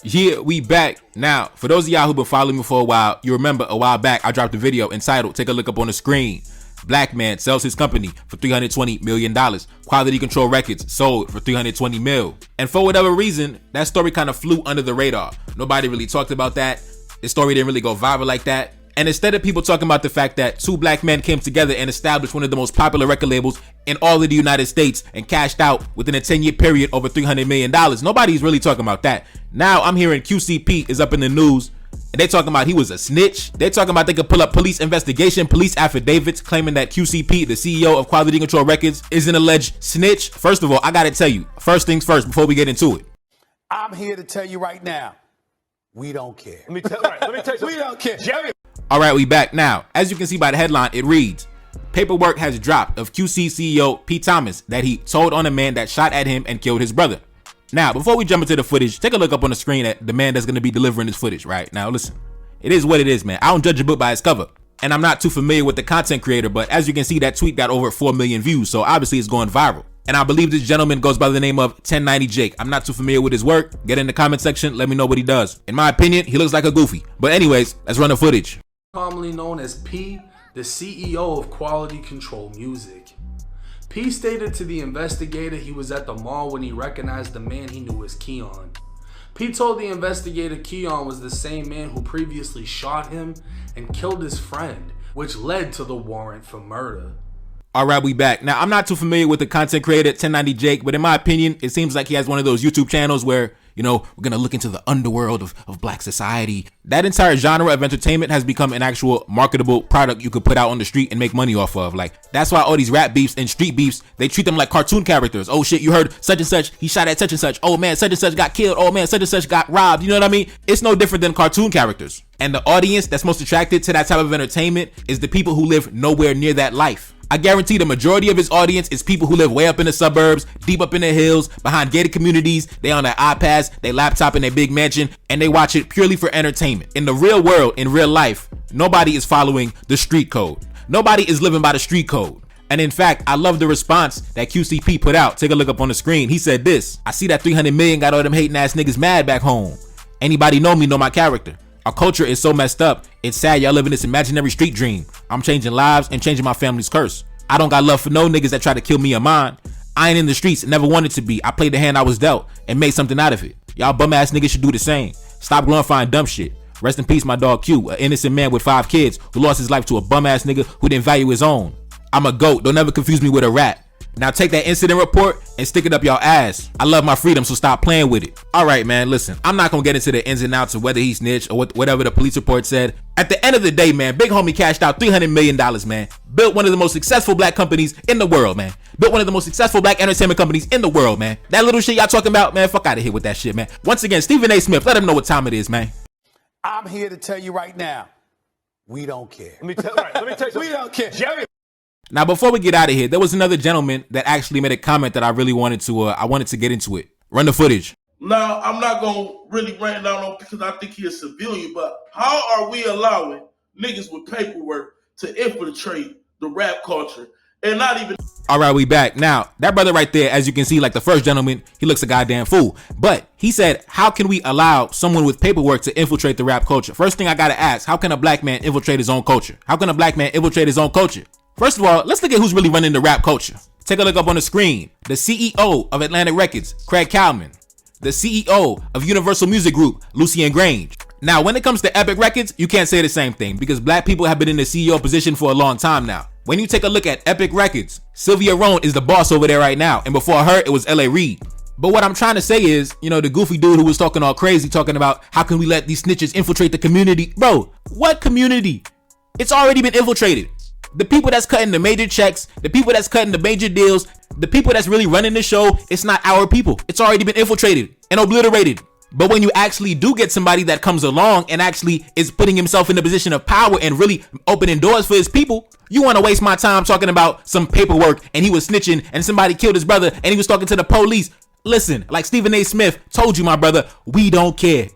Yeah, we back. Now, for those of y'all who've been following me for a while, you remember a while back I dropped a video entitled, take a look up on the screen. Black man sells his company for $320 million. Quality Control Records sold for $320 million. And for whatever reason, that story kind of flew under the radar. Nobody really talked about that. The story didn't really go viral like that. And instead of people talking about the fact that two black men came together and established one of the most popular record labels in all of the United States and cashed out within a 10-year period over $300 million, nobody's really talking about that. Now I'm hearing QCP is up in the news and they talking about he was a snitch. They're talking about they could pull up police investigation, police affidavits claiming that QCP, the CEO of Quality Control Records, is an alleged snitch. First of all, I gotta tell you, first things first before we get into it. I'm here to tell you right now, we don't care. Let me tell you, We don't care. Jerry. All right, we back now. As you can see by the headline, it reads, paperwork has dropped of QC CEO Pete Thomas that he told on a man that shot at him and killed his brother. Now, before we jump into the footage, take a look up on the screen at the man that's going to be delivering this footage, right? Now, listen, it is what it is, man. I don't judge a book by its cover. And I'm not too familiar with the content creator, but as you can see, that tweet got over 4 million views, so obviously it's going viral. And I believe this gentleman goes by the name of 1090 Jake. I'm not too familiar with his work. Get in the comment section, let me know what he does. In my opinion, he looks like a goofy. But anyways, let's run the footage. Commonly known as P, the CEO of Quality Control Music. P stated to the investigator he was at the mall when he recognized the man he knew as Keon. P told the investigator Keon was the same man who previously shot him and killed his friend, which led to the warrant for murder. All right, we back. Now, I'm not too familiar with the content creator 1090 Jake, but in my opinion, it seems like he has one of those YouTube channels where, you know, we're going to look into the underworld of black society. That entire genre of entertainment has become an actual marketable product you could put out on the street and make money off of. Like, that's why all these rap beefs and street beefs, they treat them like cartoon characters. Oh shit, you heard such and such, he shot at such and such. Oh man, such and such got killed. Oh man, such and such got robbed. You know what I mean? It's no different than cartoon characters. And the audience that's most attracted to that type of entertainment is the people who live nowhere near that life. I guarantee the majority of his audience is people who live way up in the suburbs, deep up in the hills, behind gated communities. They on their iPads, they laptop in their big mansion, and they watch it purely for entertainment. In the real world, in real life, nobody is following the street code. Nobody is living by the street code. And in fact, I love the response that QCP put out. Take a look up on the screen. He said this: I see that 300 million got all them hating ass niggas mad back home. Anybody know me know my character. Our culture is so messed up. It's sad y'all live in this imaginary street dream. I'm changing lives and changing my family's curse. I don't got love for no niggas that try to kill me or mine. I ain't in the streets, never wanted to be. I played the hand I was dealt and made something out of it. Y'all bum ass niggas should do the same. Stop glorifying dumb shit. Rest in peace, my dog Q, an innocent man with 5 kids who lost his life to a bum ass nigga who didn't value his own. I'm a goat, don't ever confuse me with a rat. Now take that incident report and stick it up y'all ass. I love my freedom, so stop playing with it. All right, man, listen, I'm not gonna get into the ins and outs of whether he snitched or whatever the police report said. At the end of the day, man, big homie cashed out $300 million, man. Built one of the most successful black companies in the world, man. Built one of the most successful black entertainment companies in the world, man. That little shit y'all talking about, man, fuck out of here with that shit, man. Once again, Stephen A. Smith, let him know what time it is, man. I'm here to tell you right now, we don't care. Let me tell you, We don't care. Jerry. Now, before we get out of here, there was another gentleman that actually made a comment that I really wanted to get into it. Run the footage. Now, I'm not going to really rant down on because I think he's a civilian, but how are we allowing niggas with paperwork to infiltrate the rap culture and not even... All right, we back. Now, that brother right there, as you can see, like the first gentleman, he looks a goddamn fool. But he said, how can we allow someone with paperwork to infiltrate the rap culture? First thing I got to ask, how can a black man infiltrate his own culture? How can a black man infiltrate his own culture? First of all, let's look at who's really running the rap culture. Take a look up on the screen. The CEO of Atlantic Records, Craig Kalman. The CEO of Universal Music Group, Lucien Grange. Now, when it comes to Epic Records, you can't say the same thing because black people have been in the CEO position for a long time now. When you take a look at Epic Records, Sylvia Rohn is the boss over there right now. And before her, it was L.A. Reid. But what I'm trying to say is, you know, the goofy dude who was talking all crazy, talking about how can we let these snitches infiltrate the community? Bro, what community? It's already been infiltrated. The people that's cutting the major checks, the people that's cutting the major deals, the people that's really running the show, it's not our people. It's already been infiltrated and obliterated. But when you actually do get somebody that comes along and actually is putting himself in a position of power and really opening doors for his people, you want to waste my time talking about some paperwork and he was snitching and somebody killed his brother and he was talking to the police. Listen, like Stephen A. Smith told you, my brother, we don't care.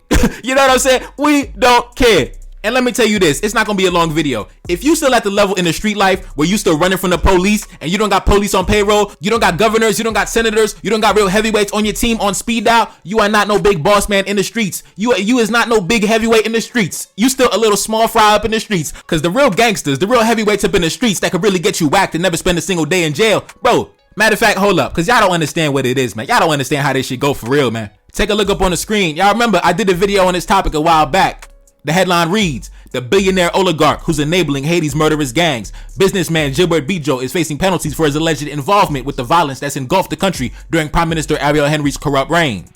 You know what I'm saying? We don't care. And let me tell you this, it's not gonna be a long video. If you still at the level in the street life where you still running from the police and you don't got police on payroll, you don't got governors, you don't got senators, you don't got real heavyweights on your team on speed dial, you are not no big boss man in the streets. You is not no big heavyweight in the streets. You still a little small fry up in the streets. Cause the real gangsters, the real heavyweights up in the streets that could really get you whacked and never spend a single day in jail. Bro, matter of fact, hold up, cause y'all don't understand what it is, man. Y'all don't understand how this shit go for real, man. Take a look up on the screen. Y'all remember I did a video on this topic a while back. The headline reads, the billionaire oligarch who's enabling Haiti's murderous gangs. Businessman Gilbert Bijo is facing penalties for his alleged involvement with the violence that's engulfed the country during Prime Minister Ariel Henry's corrupt reign.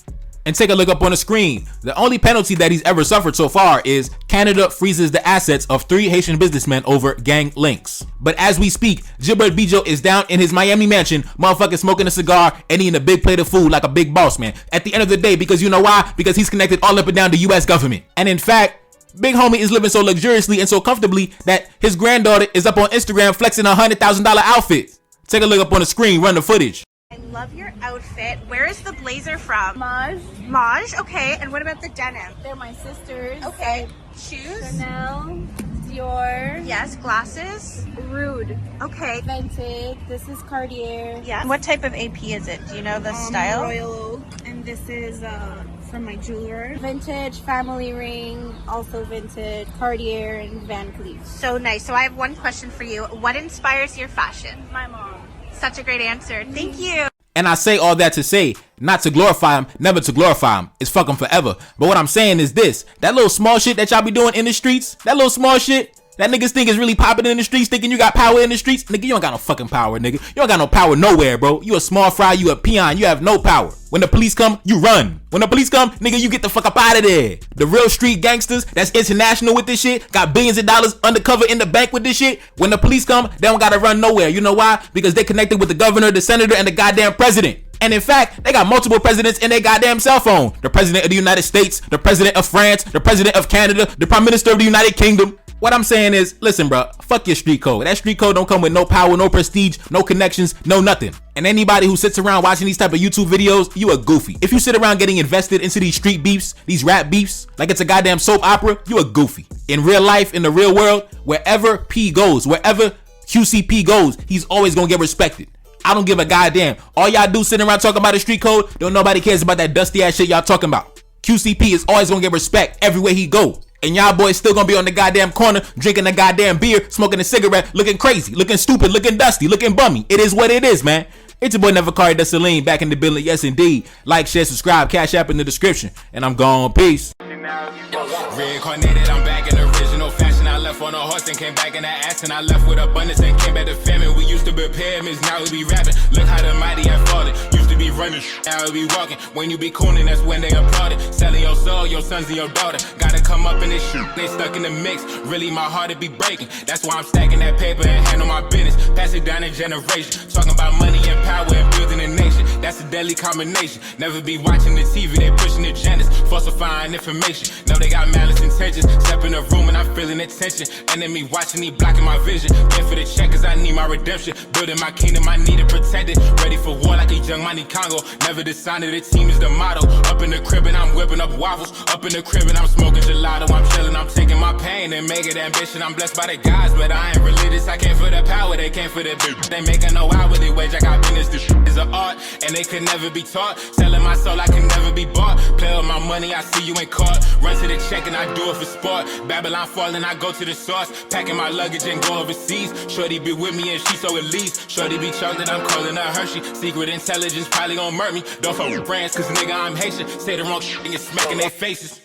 And take a look up on the screen. The only penalty that he's ever suffered so far is Canada freezes the assets of 3 Haitian businessmen over gang links. But as we speak, Gilbert Bijo is down in his Miami mansion, motherfucking smoking a cigar and eating a big plate of food like a big boss man. At the end of the day, because you know why? Because he's connected all up and down the US government. And in fact, Big Homie is living so luxuriously and so comfortably that his granddaughter is up on Instagram flexing a $100,000 outfit. Take a look up on the screen, run the footage. I love your outfit. Where is the blazer from? Maj. Maj, okay. And what about the denim? They're my sisters. Okay. Shoes? Chanel, Dior. Yes. Glasses? Rude. Okay. Vintage. This is Cartier. Yes. What type of AP is it? Do you know the style? Royal Oak. And this is from my jeweler. Vintage family ring, also vintage Cartier and Van Cleef. So nice. So I have one question for you. What inspires your fashion? My mom. Such a great answer. Thank you. And I say all that to say, not to glorify him, never to glorify him. It's fuck him forever. But what I'm saying is this, that little small shit that y'all be doing in the streets, that little small shit, that niggas think is really popping in the streets, thinking you got power in the streets. Nigga, you don't got no fucking power, nigga. You don't got no power nowhere, bro. You a small fry, you a peon, you have no power. When the police come, you run. When the police come, nigga, you get the fuck up out of there. The real street gangsters that's international with this shit, got billions of dollars undercover in the bank with this shit. When the police come, they don't gotta run nowhere. You know why? Because they connected with the governor, the senator, and the goddamn president. And in fact, they got multiple presidents in their goddamn cell phone. The president of the United States, the president of France, the president of Canada, the prime minister of the United Kingdom. What I'm saying is, listen, bro, fuck your street code. That street code don't come with no power, no prestige, no connections, no nothing. And anybody who sits around watching these type of YouTube videos, you a goofy. If you sit around getting invested into these street beefs, these rap beefs, like it's a goddamn soap opera, you a goofy. In real life, in the real world, wherever P goes, wherever QCP goes, he's always gonna get respected. I don't give a goddamn. All y'all do sitting around talking about the street code, don't nobody cares about that dusty ass shit y'all talking about. QCP is always gonna get respect everywhere he go. And y'all boys still gonna be on the goddamn corner, drinking a goddamn beer, smoking a cigarette, looking crazy, looking stupid, looking dusty, looking bummy. It is what it is, man. It's your boy Nevercari Desaline back in the building. Yes, indeed. Like, share, subscribe, Cash App in the description. And I'm gone. Peace. Reincarnated, I'm back in original fashion. I left on a horse and came back in that ass. And I left with abundance and came back to famine. We used to be pyramids, now we be rapping. Look how the mighty have fallen. Used to be running, now we be walking. When you be cooning, that's when they applauded. Selling your soul, your sons and your daughter. Gotta come up in this shit, they stuck in the mix. Really, my heart it be breaking. That's why I'm stacking that paper and handle my business. Pass it down in generation. Talking about money and power and building a nation. That's a deadly combination. Never be watching the TV, they pushing agendas, falsifying information. Know they got malice intentions. Step in the room and I'm feeling the tension. Enemy watching me, blocking my vision. Pay for the check cause I need my redemption. Building my kingdom, I need it protected. Ready for war like a young Money Congo. Never decided the team is the motto. Up in the crib and I'm whipping up waffles. Up in the crib and I'm smoking gelato. I'm chilling, I'm taking my pain and make it ambition. I'm blessed by the gods, but I ain't religious. I came for the power, they came for the bitch. They making no hourly wage. I got business, this shit is an art, and they could never be taught. Selling my soul, I can never be bought. Play with my money, I see you ain't caught. Run to the check and I do it for sport. Babylon falling, I go to the source. Packing my luggage and go overseas. Shorty be with me and she so elite. Shorty be chocolate, I'm calling her Hershey. Secret intelligence probably gon' murk me. Don't fuck with brands, cause nigga I'm Haitian. Say the wrong shit and you're smacking their faces.